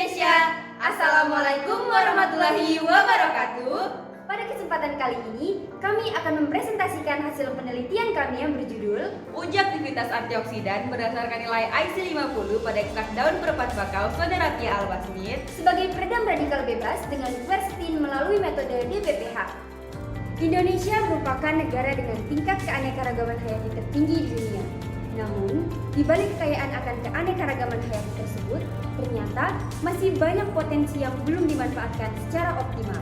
Indonesia. Assalamualaikum warahmatullahi wabarakatuh. Pada kesempatan kali ini, kami akan mempresentasikan hasil penelitian kami yang berjudul Uji aktivitas antioksidan berdasarkan nilai IC 50 pada ekstrak daun perepat bakau Soderatia alba Smith sebagai peredam radikal bebas dengan quercetin melalui metode DPPH. Indonesia merupakan negara dengan tingkat keanekaragaman hayati tertinggi di dunia. Namun, di balik kekayaan akan keanekaragaman hayati tersebut, ternyata masih banyak potensi yang belum dimanfaatkan secara optimal.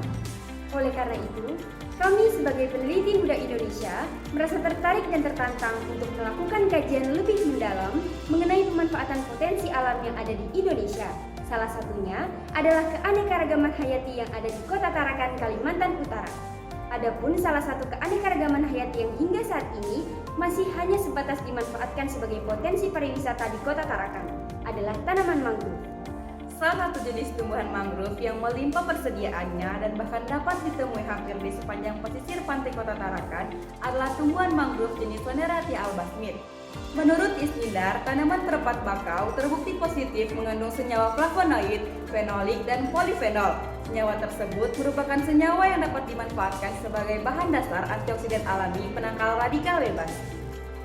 Oleh karena itu, kami sebagai peneliti muda Indonesia merasa tertarik dan tertantang untuk melakukan kajian lebih mendalam mengenai pemanfaatan potensi alam yang ada di Indonesia. Salah satunya adalah keanekaragaman hayati yang ada di Kota Tarakan, Kalimantan Utara. Adapun salah satu keanekaragaman hayati yang hingga saat ini masih hanya sebatas dimanfaatkan sebagai potensi pariwisata di Kota Tarakan adalah tanaman mangrove. Salah satu jenis tumbuhan mangrove yang melimpah persediaannya dan bahkan dapat ditemui hampir di sepanjang pesisir pantai Kota Tarakan adalah tumbuhan mangrove jenis Soderatia alba Smith. Menurut Isnindar, tanaman perepat bakau terbukti positif mengandung senyawa flavonoid, fenolik, dan polifenol. Senyawa tersebut merupakan senyawa yang dapat dimanfaatkan sebagai bahan dasar antioksidan alami penangkal radikal bebas.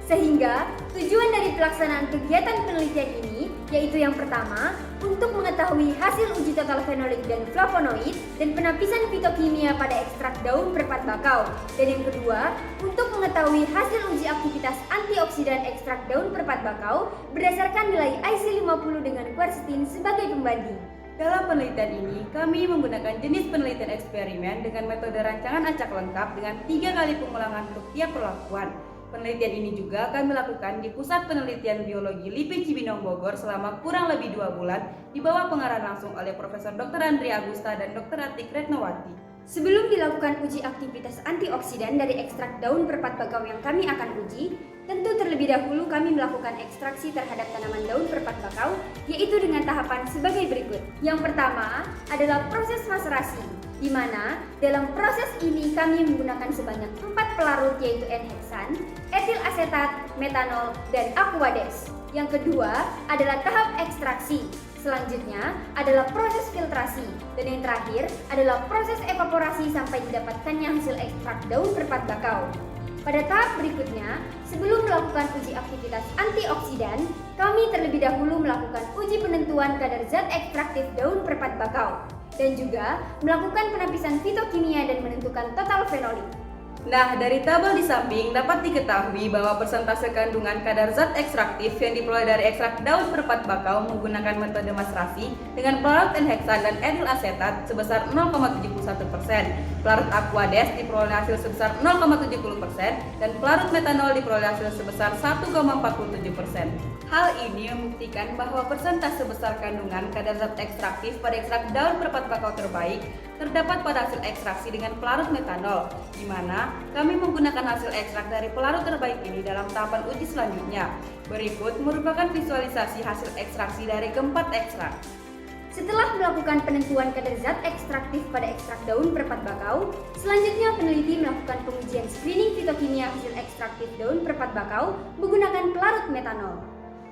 Sehingga tujuan dari pelaksanaan kegiatan penelitian ini yaitu yang pertama, untuk mengetahui hasil uji total fenolik dan flavonoid dan penapisan fitokimia pada ekstrak daun perepat bakau. Dan yang kedua, untuk mengetahui hasil uji aktivitas antioksidan ekstrak daun perepat bakau berdasarkan nilai IC 50 dengan quercetin sebagai pembanding. Dalam penelitian ini, kami menggunakan jenis penelitian eksperimen dengan metode rancangan acak lengkap dengan 3 kali pengulangan untuk tiap perlakuan. Penelitian ini juga kami lakukan di Pusat Penelitian Biologi LIPI Cibinong Bogor selama kurang lebih 2 bulan di bawah pengarahan langsung oleh Profesor Dr. Andri Agusta dan Dr. Atik Retnowati. Sebelum dilakukan uji aktivitas antioksidan dari ekstrak daun perepat bakau yang kami akan uji, tentu terlebih dahulu kami melakukan ekstraksi terhadap tanaman daun perepat bakau, yaitu dengan tahapan sebagai berikut. Yang pertama adalah proses maserasi, di mana dalam proses ini kami menggunakan sebanyak 4 pelarut yaitu N-heksan, etil asetat, metanol, dan aquades. Yang kedua adalah tahap ekstraksi. Selanjutnya adalah proses filtrasi, dan yang terakhir adalah proses evaporasi sampai didapatkannya hasil ekstrak daun perepat bakau. Pada tahap berikutnya, sebelum melakukan uji aktivitas antioksidan, kami terlebih dahulu melakukan uji penentuan kadar zat ekstraktif daun perepat bakau dan juga melakukan penapisan fitokimia dan menentukan total fenolik. Nah, dari tabel di samping dapat diketahui bahwa persentase kandungan kadar zat ekstraktif yang diperoleh dari ekstrak daun perepat bakau menggunakan metode maserasi dengan pelarut N-heksan dan etil asetat sebesar 0,71%, pelarut aquades diperoleh hasil sebesar 0,70%, dan pelarut metanol diperoleh hasil sebesar 1,47%. Hal ini membuktikan bahwa persentase besar kandungan kadar zat ekstraktif pada ekstrak daun perepat bakau terbaik terdapat pada hasil ekstraksi dengan pelarut metanol, di mana kami menggunakan hasil ekstrak dari pelarut terbaik ini dalam tahapan uji selanjutnya. Berikut merupakan visualisasi hasil ekstraksi dari keempat ekstrak. Setelah melakukan penentuan kadar zat ekstraktif pada ekstrak daun perepat bakau, selanjutnya peneliti melakukan pengujian screening fitokimia hasil ekstraktif daun perepat bakau menggunakan pelarut metanol.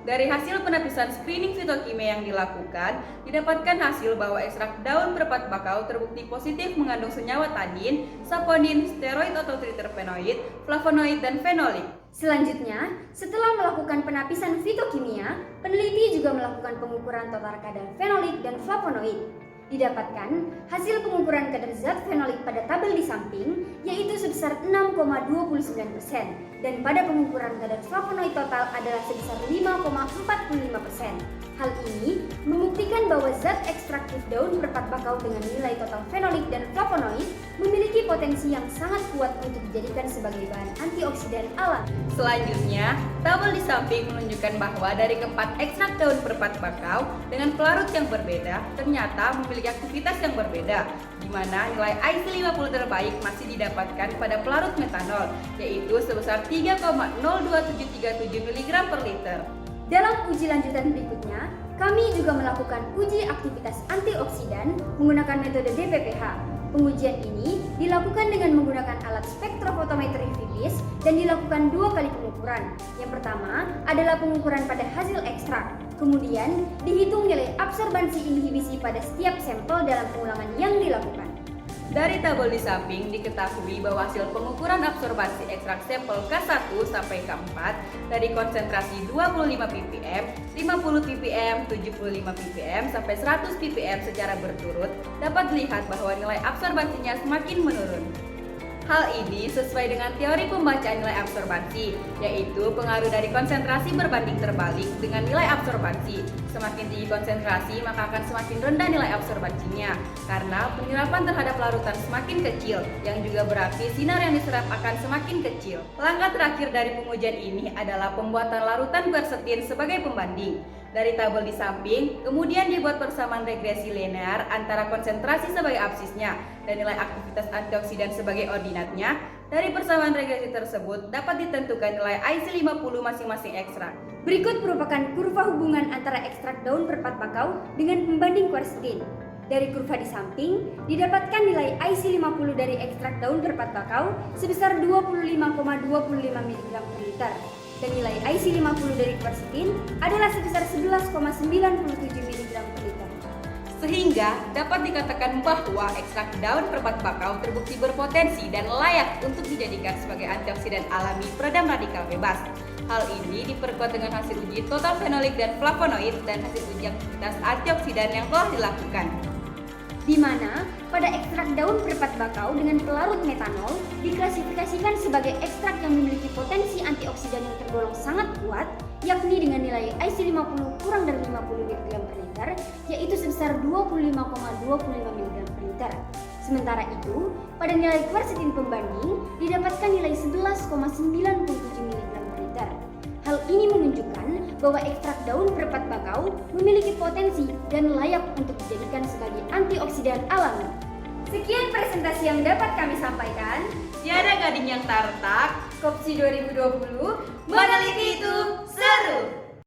Dari hasil penapisan screening fitokimia yang dilakukan, didapatkan hasil bahwa ekstrak daun perepat bakau terbukti positif mengandung senyawa tanin, saponin, steroid atau triterpenoid, flavonoid, dan fenolik. Selanjutnya, setelah melakukan penapisan fitokimia, peneliti juga melakukan pengukuran total kadar fenolik dan flavonoid. Didapatkan hasil pengukuran kadar zat fenolik pada tabel di samping yaitu sebesar 6,29% dan pada pengukuran kadar flavonoid total adalah sebesar 5,45%. Hal ini membuktikan bahwa zat ekstraktif daun perepat bakau dengan nilai total fenolik dan flavonoid memiliki potensi yang sangat kuat untuk dijadikan sebagai bahan antioksidan alami. Selanjutnya, tabel di samping menunjukkan bahwa dari keempat ekstrak daun perepat bakau dengan pelarut yang berbeda ternyata memiliki aktivitas yang berbeda, di mana nilai IC 50 terbaik masih didapatkan pada pelarut metanol, yaitu sebesar 3,02737 mg per liter. Dalam uji lanjutan berikutnya, kami juga melakukan uji aktivitas antioksidan menggunakan metode DPPH. Pengujian ini dilakukan dengan menggunakan alat spektrofotometri VIPIS dan dilakukan 2 kali pengukuran. Yang pertama adalah pengukuran pada hasil ekstrak, kemudian dihitung nilai absorbansi inhibisi pada setiap sampel dalam pengulangan yang dilakukan. Dari tabel di samping diketahui bahwa hasil pengukuran absorbansi ekstrak sampel K1 sampai K4 dari konsentrasi 25 ppm, 50 ppm, 75 ppm sampai 100 ppm secara berturut dapat dilihat bahwa nilai absorbansinya semakin menurun. Hal ini sesuai dengan teori pembacaan nilai absorbansi, yaitu pengaruh dari konsentrasi berbanding terbalik dengan nilai absorbansi. Semakin tinggi konsentrasi, maka akan semakin rendah nilai absorbansinya, karena penyerapan terhadap larutan semakin kecil, yang juga berarti sinar yang diserap akan semakin kecil. Langkah terakhir dari pengujian ini adalah pembuatan larutan quercetin sebagai pembanding. Dari tabel di samping, kemudian dibuat persamaan regresi linear antara konsentrasi sebagai absisnya dan nilai aktivitas antioksidan sebagai ordinatnya. Dari persamaan regresi tersebut dapat ditentukan nilai IC50 masing-masing ekstrak. Berikut merupakan kurva hubungan antara ekstrak daun perpat bakau dengan pembanding quercetin. Dari kurva di samping, didapatkan nilai IC50 dari ekstrak daun perpat bakau sebesar 25,25 mg per liter. Dan nilai IC50 dari quercetin adalah sebesar 11,97 mg per liter. Sehingga dapat dikatakan bahwa ekstrak daun perpat bakau terbukti berpotensi dan layak untuk dijadikan sebagai antioksidan alami peredam radikal bebas. Hal ini diperkuat dengan hasil uji total fenolik dan flavonoid dan hasil uji aktivitas antioksidan yang telah dilakukan. Di mana pada ekstrak daun perpat bakau dengan pelarut metanol diklasifikasikan sebagai ekstrak yang memiliki potensi antioksidan yang tergolong sangat kuat, yakni dengan nilai IC50 kurang dari 50 mg per liter, yaitu sebesar 25,25 mg per liter. Sementara itu, pada nilai quercetin pembanding didapatkan nilai 11,97 mg per liter. Hal ini menunjukkan bahwa ekstrak daun perpat bakau memiliki potensi dan layak untuk dijadikan sebagai antioksidan alami. Sekian presentasi yang dapat kami sampaikan. Tiada gading yang tak retak, Kopsi 2020, meneliti itu seru!